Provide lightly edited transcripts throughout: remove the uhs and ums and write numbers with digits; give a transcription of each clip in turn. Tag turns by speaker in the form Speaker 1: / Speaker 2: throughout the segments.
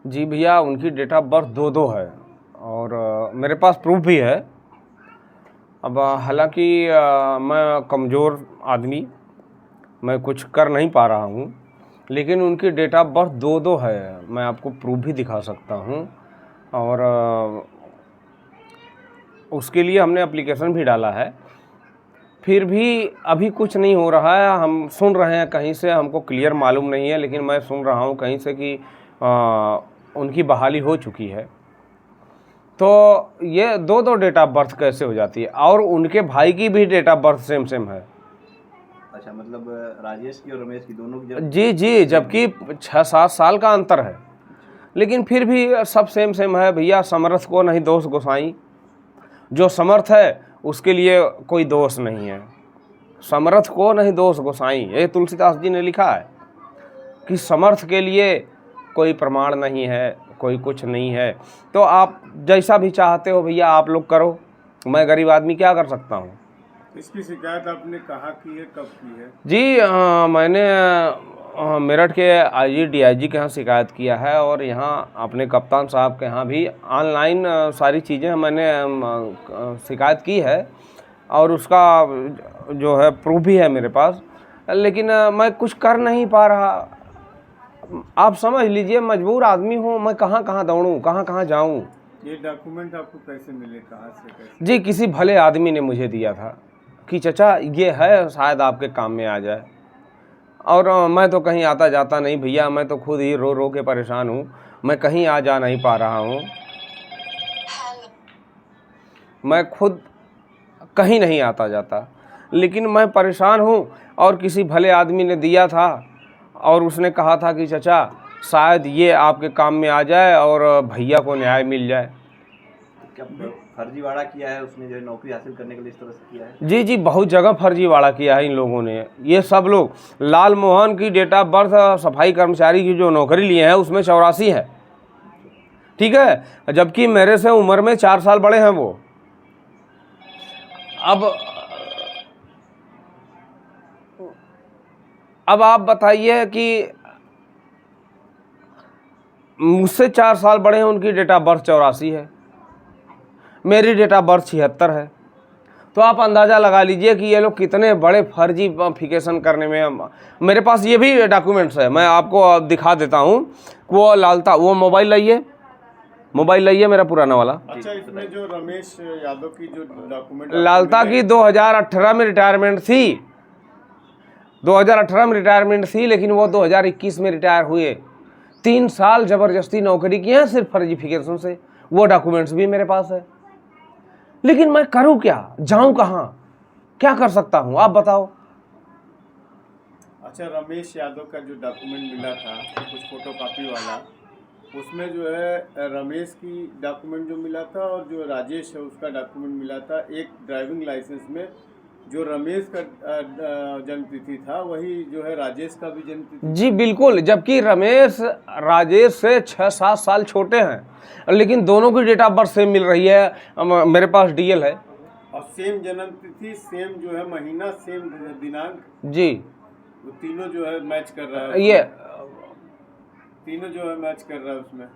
Speaker 1: जी भैया, उनकी date of birth 2-2 है और मेरे पास प्रूफ भी है। अब हालांकि मैं कमज़ोर आदमी, मैं कुछ कर नहीं पा रहा हूँ, लेकिन उनकी डेट ऑफ बर्थ 2-2 है। मैं आपको प्रूफ भी दिखा सकता हूँ और उसके लिए हमने एप्लीकेशन भी डाला है। फिर भी अभी कुछ नहीं हो रहा है। हम सुन रहे हैं कहीं से, हमको क्लियर मालूम नहीं है, लेकिन मैं सुन रहा हूँ कहीं से कि उनकी बहाली हो चुकी है। तो ये 2-2 डेट ऑफ बर्थ कैसे हो जाती है? और उनके भाई की भी date of birth same same है।
Speaker 2: अच्छा, मतलब राजेश की और रमेश की दोनों की
Speaker 1: जी जी, जबकि 6-7 साल का अंतर है, लेकिन फिर भी सब सेम सेम है। भैया, समर्थ को नहीं दोष गोसाई, जो समर्थ है उसके लिए कोई दोष नहीं है। समर्थ को नहीं दोष गोसाई, ये तुलसीदास जी ने लिखा है कि समर्थ के लिए कोई प्रमाण नहीं है, कोई कुछ नहीं है। तो आप जैसा भी चाहते हो भैया आप लोग करो, मैं गरीब आदमी क्या कर सकता हूँ।
Speaker 3: इसकी शिकायत आपने कहाँ की है, कब की है?
Speaker 1: जी मैंने मेरठ के आईजी डीआईजी के यहाँ शिकायत किया है और यहाँ अपने कप्तान साहब के यहाँ भी ऑनलाइन सारी चीज़ें मैंने शिकायत की है और उसका जो है प्रूफ भी है मेरे पास, लेकिन मैं कुछ कर नहीं पा रहा। आप समझ लीजिए, मजबूर आदमी हूँ, मैं कहाँ कहाँ दौड़ूँ, कहाँ कहाँ जाऊँ।
Speaker 3: ये डॉक्यूमेंट आपको कैसे मिले, कहाँ से कैसे?
Speaker 1: जी, किसी भले आदमी ने मुझे दिया था कि चचा ये है, शायद आपके काम में आ जाए। और मैं तो कहीं आता जाता नहीं भैया, मैं तो खुद ही रो रो के परेशान हूँ, मैं कहीं आ जा नहीं पा रहा हूँ, मैं खुद कहीं नहीं आता जाता, लेकिन मैं परेशान हूँ। और किसी भले आदमी ने दिया था और उसने कहा था कि चचा शायद ये आपके काम में आ जाए और भैया को न्याय मिल जाए।
Speaker 2: क्या फर्जीवाड़ा किया है उसने, जो है नौकरी हासिल करने के लिए इस तरह से किया है?
Speaker 1: जी जी, बहुत जगह फर्जीवाड़ा किया है इन लोगों ने। ये सब लोग, लाल मोहन की डेट ऑफ बर्थ सफाई कर्मचारी की जो नौकरी लिए हैं उसमें 84 है, ठीक है, जबकि मेरे से उम्र में 4 साल बड़े हैं वो। अब आप बताइए कि मुझसे 4 साल बड़े हैं, उनकी डेट ऑफ बर्थ 84 है, मेरी डेट ऑफ बर्थ 76 है। तो आप अंदाज़ा लगा लीजिए कि ये लोग कितने बड़े फर्जीफिकेशन करने में। मेरे पास ये भी डॉक्यूमेंट्स है, मैं आपको दिखा देता हूँ। वो लालता, वो मोबाइल लाइए मेरा पुराना वाला।
Speaker 3: अच्छा, इसमें जो रमेश यादव की जो डॉक्यूमेंट
Speaker 1: लालता की 2018 में रिटायरमेंट थी, 2018 में रिटायरमेंट थी, लेकिन वो 2021 में रिटायर हुए। 3 साल ज़बरदस्ती नौकरी की है सिर्फ फर्जीफिकेशन से। वो डॉक्यूमेंट्स भी मेरे पास है, लेकिन मैं करूं क्या, जाऊं कहां, क्या कर सकता हूं, आप बताओ।
Speaker 3: अच्छा, रमेश यादव का जो डॉक्यूमेंट मिला था कुछ फोटोकॉपी वाला, उसमें जो है रमेश की डॉक्यूमेंट जो मिला था और जो राजेश है उसका डॉक्यूमेंट मिला था। एक ड्राइविंग लाइसेंस में जो रमेश का जन्मतिथि था वही जो है राजेश का भी जन्मतिथि।
Speaker 1: जी बिल्कुल, जबकि रमेश राजेश से 6-7 साल छोटे हैं, लेकिन दोनों की डेट ऑफ बर्थ सेम मिल रही है। मेरे पास डीएल है
Speaker 3: और सेम जन्मतिथि, सेम जो है महीना, सेम दिनांक।
Speaker 1: जी,
Speaker 3: वो तीनों जो है मैच कर रहा है,
Speaker 1: ये
Speaker 3: तीनों जो है मैच कर रहा है उसमें।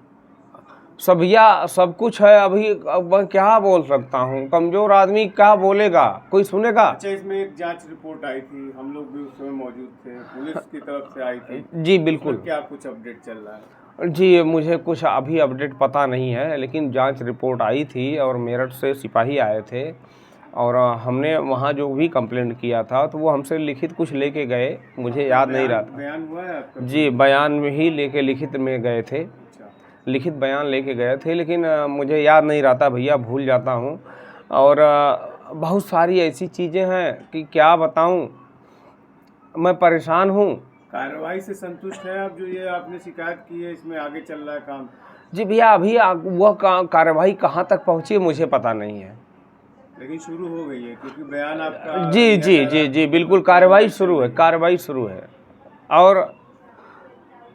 Speaker 1: सब भैया सब कुछ है। अभी अब मैं क्या बोल सकता हूँ, कमज़ोर आदमी क्या बोलेगा, कोई सुनेगा।
Speaker 3: अच्छा, इसमें एक जांच रिपोर्ट आई थी, हम लोग भी उस समय मौजूद थे, पुलिस की तरफ से आई थी।
Speaker 1: जी बिल्कुल।
Speaker 3: क्या कुछ अपडेट चल रहा है?
Speaker 1: जी, मुझे कुछ अभी अपडेट पता नहीं है, लेकिन जांच रिपोर्ट आई थी और मेरठ से सिपाही आए थे और हमने वहाँ जो भी कंप्लेंट किया था तो वो हमसे लिखित कुछ लेके गए, मुझे याद नहीं रहा था।
Speaker 3: बयान हुआ है आपका?
Speaker 1: जी, बयान में ही लेके लिखित में गए थे,
Speaker 3: अच्छा,
Speaker 1: लिखित बयान लेके गए थे, लेकिन मुझे याद नहीं रहता भैया, भूल जाता हूँ। और बहुत सारी ऐसी चीज़ें हैं कि क्या बताऊँ, मैं परेशान हूँ।
Speaker 3: कार्रवाई से संतुष्ट है आप, जो ये आपने शिकायत की है इसमें आगे चल रहा है काम?
Speaker 1: जी भैया, अभी वह कार्रवाई कहाँ तक पहुँची मुझे पता नहीं है,
Speaker 3: लेकिन शुरू हो गई है क्योंकि बयान आपका।
Speaker 1: जी जी जी जी बिल्कुल, कार्रवाई शुरू है, कार्रवाई शुरू है। और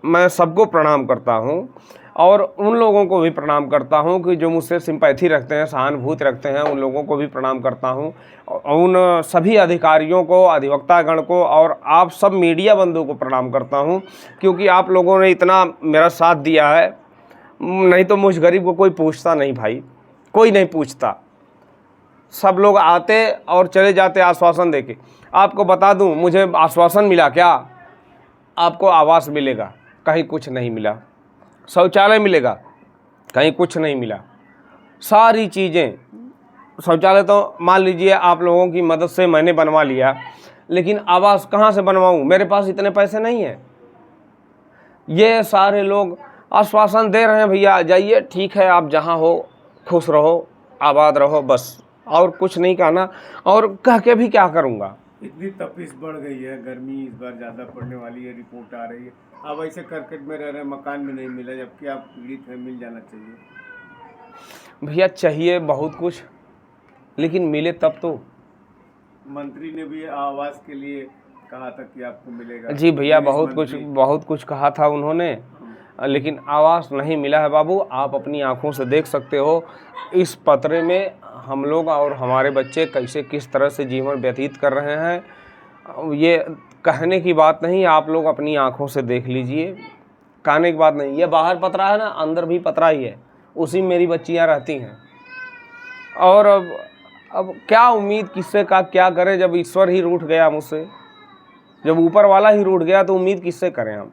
Speaker 1: मैं सबको प्रणाम करता हूँ और उन लोगों को भी प्रणाम करता हूँ कि जो मुझसे सिंपैथी रखते हैं, सहानुभूति रखते हैं, उन लोगों को भी प्रणाम करता हूँ। उन सभी अधिकारियों को, अधिवक्तागण को और आप सब मीडिया बंधुओं को प्रणाम करता हूँ, क्योंकि आप लोगों ने इतना मेरा साथ दिया है नहीं तो मुझ गरीब को कोई पूछता नहीं भाई, कोई नहीं पूछता। सब लोग आते और चले जाते आश्वासन देके। आपको बता दूं, मुझे आश्वासन मिला क्या? आपको आवास मिलेगा, कहीं कुछ नहीं मिला। शौचालय मिलेगा, कहीं कुछ नहीं मिला। सारी चीज़ें, शौचालय तो मान लीजिए आप लोगों की मदद से मैंने बनवा लिया, लेकिन आवास कहाँ से बनवाऊँ? मेरे पास इतने पैसे नहीं हैं। ये सारे लोग आश्वासन दे रहे हैं, भैया जाइए, ठीक है, आप जहाँ हो खुश रहो, आबाद रहो, बस, और कुछ नहीं कहना। और कह के भी क्या करूँगा?
Speaker 3: इतनी तपिश बढ़ गई है, गर्मी इस बार ज़्यादा पड़ने वाली है, रिपोर्ट आ रही है। आप ऐसे करकट में रह रहे हैं, मकान भी नहीं मिला, जबकि आप पीड़ित हैं, मिल जाना चाहिए।
Speaker 1: भैया चाहिए बहुत कुछ, लेकिन मिले तब तो।
Speaker 3: मंत्री ने भी आवास के लिए कहा था कि आपको मिलेगा।
Speaker 1: जी भैया,
Speaker 3: विदेश
Speaker 1: बहुत कुछ कहा था उन्होंने, लेकिन आवास नहीं मिला है बाबू। आप अपनी आंखों से देख सकते हो इस पतरे में हम लोग और हमारे बच्चे कैसे किस तरह से जीवन व्यतीत कर रहे हैं। ये कहने की बात नहीं, आप लोग अपनी आंखों से देख लीजिए, कहने की बात नहीं। ये बाहर पतरा है ना, अंदर भी पतरा ही है, उसी में मेरी बच्चियाँ रहती हैं। और अब क्या उम्मीद किससे का क्या करें, जब ईश्वर ही रूठ गया मुझसे, जब ऊपर वाला ही रूठ गया तो उम्मीद किससे करें हम?